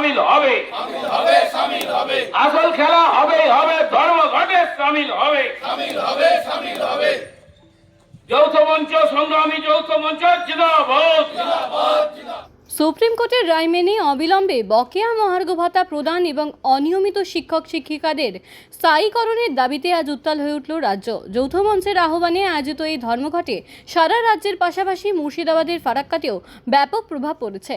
সামিল হবে, আসল খেলা হবে ধর্মঘটে সামিল হবে। যৌথ মঞ্চ, সংগ্রামী যৌথ মঞ্চ জিন্দাবাদ। সুপ্রিম কোর্টের রায় মেনে অবিলম্বে বকেয়া মহার্ঘ ভাতা প্রদান এবং অনিয়মিত শিক্ষক শিক্ষিকাদের স্থায়ীকরণের দাবিতে আজ উত্তাল হয়ে উঠল রাজ্য। যৌথ মঞ্চের আহ্বানে আয়োজিত এই ধর্মঘটে সারা রাজ্যের পাশাপাশি মুর্শিদাবাদের ফারাক্কাতেও ব্যাপক প্রভাব পড়েছে।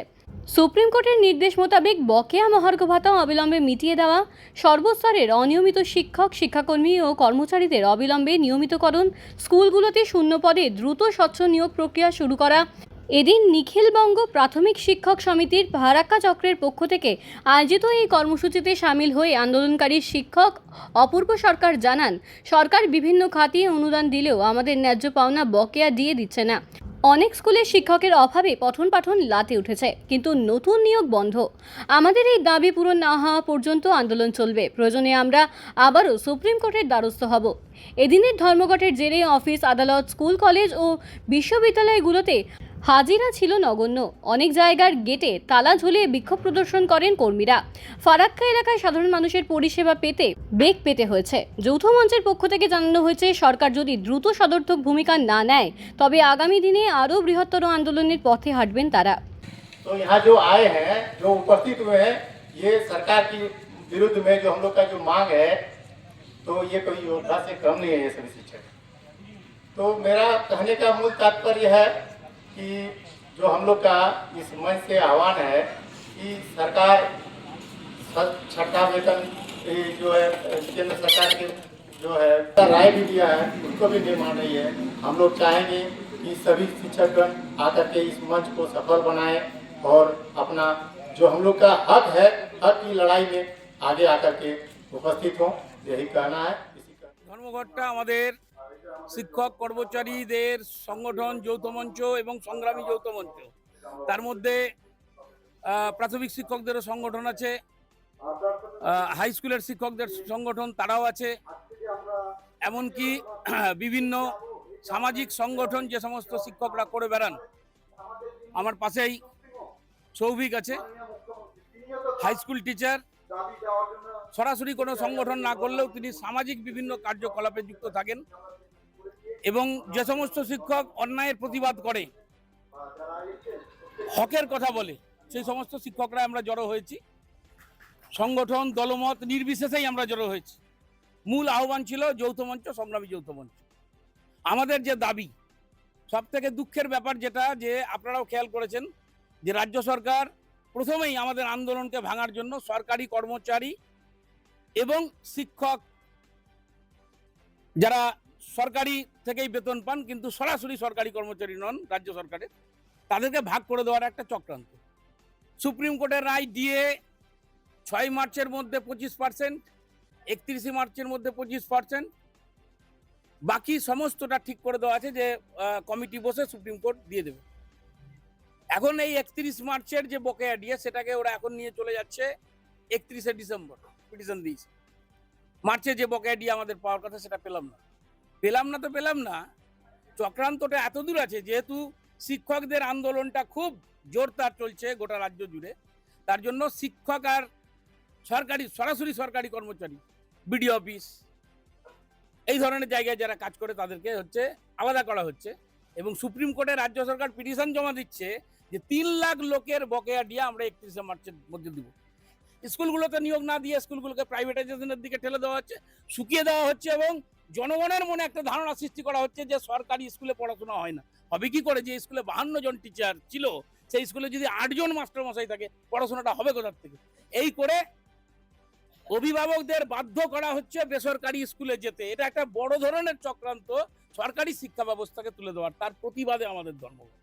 সুপ্রিম কোর্টের নির্দেশ মোতাবেক বকেয়া মহার্ঘ ভাতা অবিলম্বে মিটিয়ে দেওয়া, সর্বস্তরের অনিয়মিত শিক্ষক শিক্ষাকর্মী ও কর্মচারীদের অবিলম্বে নিয়মিতকরণ, স্কুলগুলোতে শূন্য পদে দ্রুত স্বচ্ছ নিয়োগ প্রক্রিয়া শুরু করা। এদিন নিখিলবঙ্গ প্রাথমিক শিক্ষক সমিতির ফারাক্কা চক্রের পক্ষ থেকে আয়োজিত এই কর্মসূচিতে সামিল হয়ে আন্দোলনকারী শিক্ষক অপূর্ব সরকার জানান, সরকার বিভিন্ন খাতে অনুদান দিলেও আমাদের ন্যায্য পাওনা বকেয়া দিয়ে দিচ্ছে না। অনেক স্কুলে শিক্ষকের অভাবে পঠন পাঠন লাটে উঠেছে, কিন্তু নতুন নিয়োগ বন্ধ। আমাদের এই দাবি পূরণ না হওয়া পর্যন্ত আন্দোলন চলবে। প্রয়োজনে আমরা আবারও সুপ্রিম কোর্টের দ্বারস্থ হব। এদিনের ধর্মঘটের জেরে অফিস আদালত, স্কুল কলেজ ও বিশ্ববিদ্যালয়গুলোতে হাজিরা ছিল নগণ্য। অনেক জায়গার গেটে তালা ঝুলিয়ে বিক্ষোভ প্রদর্শন করেন কর্মীরা। ফারাক্কা এলাকায় সাধারণ মানুষের পরিষেবা পেতে বেগ পেতে হয়েছে। যৌথ মঞ্চের পক্ষ থেকে জানানো হয়েছে, সরকার যদি দ্রুত সদর্থক ভূমিকা না নেয় তবে আগামী দিনে আরও বৃহত্তর আন্দোলনের পথে হাঁটবেন তারা। तो यहाँ जो आए हैं, जो उपस्थित हुए हैं, ये सरकार की विरुद्ध में जो हम लोग का जो मांग है, तो ये कोई योद्धा से कम नहीं है ये सभी शिक्षक। तो मेरा कहने का मूल तात्पर्य है कि जो हम लोग का इस मंच से आह्वान है कि सरकार छठा वेतन जो है केंद्र सरकार के जो है राय भी दिया है, उसको भी नहीं मान रही है। हम लोग चाहेंगे कि सभी शिक्षकगण आकर के इस मंच को सफल बनाएं और अपना जो हम लोग का हक है, हक की लड़ाई में आगे आकर के उपस्थित हों, यही कहना है। ধর্মঘটটা আমাদের শিক্ষক কর্মচারীদের সংগঠন যৌথ মঞ্চ এবং সংগ্রামী যৌথ মঞ্চ, তার মধ্যে প্রাথমিক শিক্ষকদেরও সংগঠন আছে, হাই স্কুলের শিক্ষকদের সংগঠন তারাও আছে, এমনকি বিভিন্ন সামাজিক সংগঠন যে সমস্ত শিক্ষকরা করে বেড়ান। আমার পাশেই সৌভিক আছে, হাই স্কুল টিচার, সরাসরি কোনো সংগঠন না করলেও তিনি সামাজিক বিভিন্ন কার্যকলাপে যুক্ত থাকেন এবং যে সমস্ত শিক্ষক অন্যায়ের প্রতিবাদ করে, হকের কথা বলে, সেই সমস্ত শিক্ষকরা আমরা জড়ো হয়েছি। সংগঠন দলমত নির্বিশেষেই আমরা জড়ো হয়েছি। মূল আহ্বান ছিল যৌথ মঞ্চ, সংগ্রামী যৌথ মঞ্চ। আমাদের যে দাবি, সব থেকে দুঃখের ব্যাপার যেটা, যে আপনারাও খেয়াল করেছেন যে রাজ্য সরকার প্রথমেই আমাদের আন্দোলনকে ভাঙার জন্য সরকারি কর্মচারী এবং শিক্ষক যারা সরকারি থেকেই বেতন পান কিন্তু সরাসরি সরকারি কর্মচারী নন রাজ্য সরকারের, তাদেরকে ভাগ করে দেওয়ার একটা চক্রান্ত। সুপ্রিম কোর্টের রায় দিয়ে 6 মার্চের মধ্যে 25%, 31 মার্চের মধ্যে 25%, বাকি সমস্তটা ঠিক করে দেওয়া আছে যে কমিটি বসে সুপ্রিম কোর্ট দিয়ে দেবে। এখন এই 31 মার্চের যে বকেয়া দিয়ে সেটাকে ওরা এখন নিয়ে চলে যাচ্ছে 31শে ডিসেম্বর, পিটিশন দিয়েছে। মার্চে যে বকেয়া দিয়ে আমাদের পাওয়ার কথা সেটা পেলাম না। চক্রান্তটা এত দূর আছে, যেহেতু শিক্ষকদের আন্দোলনটা খুব জোরদার চলছে গোটা রাজ্য জুড়ে, তার জন্য শিক্ষক আর সরাসরি সরকারি কর্মচারী, বিডিও অফিস, এই ধরনের জায়গায় যারা কাজ করে তাদেরকে আলাদা করা হচ্ছে এবং সুপ্রিম কোর্টে রাজ্য সরকার পিটিশন জমা দিচ্ছে যে 3 লাখ লোকের বকেয়া দিয়ে আমরা 31শে মার্চের মধ্যে দিব। স্কুলগুলোতে নিয়োগ না দিয়ে স্কুলগুলোকে প্রাইভেটাইজেশনের দিকে ঠেলে দেওয়া হচ্ছে, শুকিয়ে দেওয়া হচ্ছে এবং জনগণের মনে একটা ধারণা সৃষ্টি করা হচ্ছে যে সরকারি স্কুলে পড়াশোনা হয় না। হবে কি করে? যে স্কুলে 52 জন টিচার ছিল, সেই স্কুলে যদি 8 জন মাস্টারমশাই থাকে, পড়াশোনাটা হবে কোথার থেকে? এই করে অভিভাবকদের বাধ্য করা হচ্ছে বেসরকারি স্কুলে যেতে। এটা একটা বড় ধরনের চক্রান্ত সরকারি শিক্ষা ব্যবস্থাকে তুলে দেওয়ার, তার প্রতিবাদে আমাদের ধর্মঘট।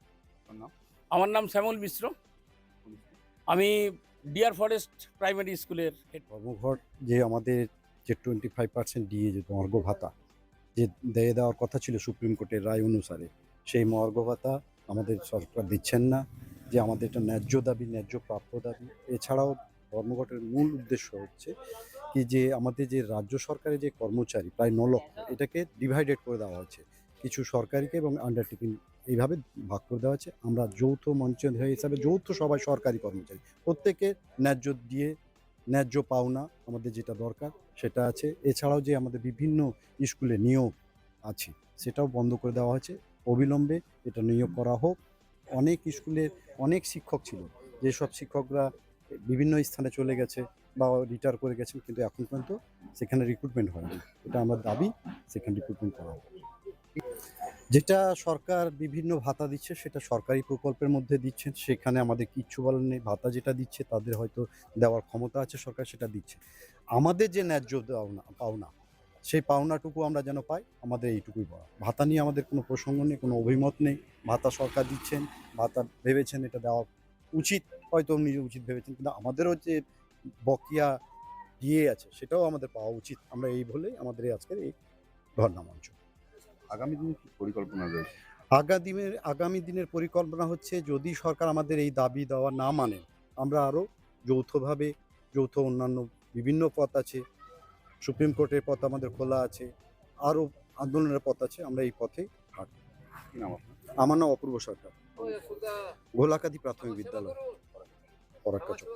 আমার নাম শ্যামল মিশ্র, আমি ডিয়ার ফরেস্ট প্রাইমারি স্কুলের হেড। ধর্মঘট যে আমাদের যে 25% দিয়ে যে মহার্ঘ ভাতা যে দিয়ে দেওয়ার কথা ছিল সুপ্রিম কোর্টের রায় অনুসারে, সেই মহার্ঘ ভাতা আমাদের সরকার দিচ্ছেন না। যে আমাদের একটা ন্যায্য দাবি, ন্যায্য প্রাপ্য দাবি। এছাড়াও ধর্মঘটের মূল উদ্দেশ্য হচ্ছে কি, যে আমাদের যে রাজ্য সরকারের যে কর্মচারী প্রায় 9 লক্ষ, এটাকে ডিভাইডেড করে দেওয়া হয়েছে, কিছু সরকারিকে এবং আন্ডারটেকিং এইভাবে ভাগ করে দেওয়া হচ্ছে। আমরা যৌথ মঞ্চ হিসাবে যৌথ সবাই সরকারি কর্মচারী, প্রত্যেকে ন্যায্য দিয়ে ন্যায্য পাওনা আমাদের যেটা দরকার সেটা আছে। এছাড়াও যে আমাদের বিভিন্ন স্কুলে নিয়োগ আছে সেটাও বন্ধ করে দেওয়া হয়েছে, অবিলম্বে এটা নিয়োগ করা হোক। অনেক স্কুলের অনেক শিক্ষক ছিল, যেসব শিক্ষকরা বিভিন্ন স্থানে চলে গেছে বা রিটায়ার করে গেছেন, কিন্তু এখন পর্যন্ত সেখানে রিক্রুটমেন্ট হয়নি। এটা আমার দাবি, সেখানে রিক্রুটমেন্ট করা হোক। যেটা সরকার বিভিন্ন ভাতা দিচ্ছে সেটা সরকারি প্রকল্পের মধ্যে দিচ্ছেন, সেখানে আমাদের কিচ্ছু বলার নেই। ভাতা যেটা দিচ্ছে তাদের হয়তো দেওয়ার ক্ষমতা আছে, সরকার সেটা দিচ্ছে। আমাদের যে ন্যায্য পাওনা সেই পাওনাটুকু আমরা যেন পাই, আমাদের এইটুকুই বলা। ভাতা নিয়ে আমাদের কোনো প্রসঙ্গ নেই, কোনো অভিমত নেই। ভাতা সরকার দিচ্ছেন, ভাতা ভেবেছেন এটা দেওয়া উচিত, হয়তো নিজে উচিত ভেবেছেন, কিন্তু আমাদেরও যে বকেয়া দিয়ে আছে সেটাও আমাদের পাওয়া উচিত। আমরা এই বলেই আমাদের এই আজকের এই ধর্ণা মঞ্চ। আগামী দিনে কি পরিকল্পনা রয়েছে? আগামী দিনের পরিকল্পনা হচ্ছে, যদি সরকার আমাদের এই দাবি দেওয়া না মানে, আমরা আরও যৌথভাবে অন্যান্য বিভিন্ন পথ আছে, সুপ্রিম কোর্টের পথ আমাদের খোলা আছে, আরও আন্দোলনের পথ আছে, আমরা এই পথে হাঁটব। কি নাম আপনার? আমার নাম অপূর্ব সরকার, গোলাকাদি প্রাথমিক বিদ্যালয়, ফরাক্কা চক।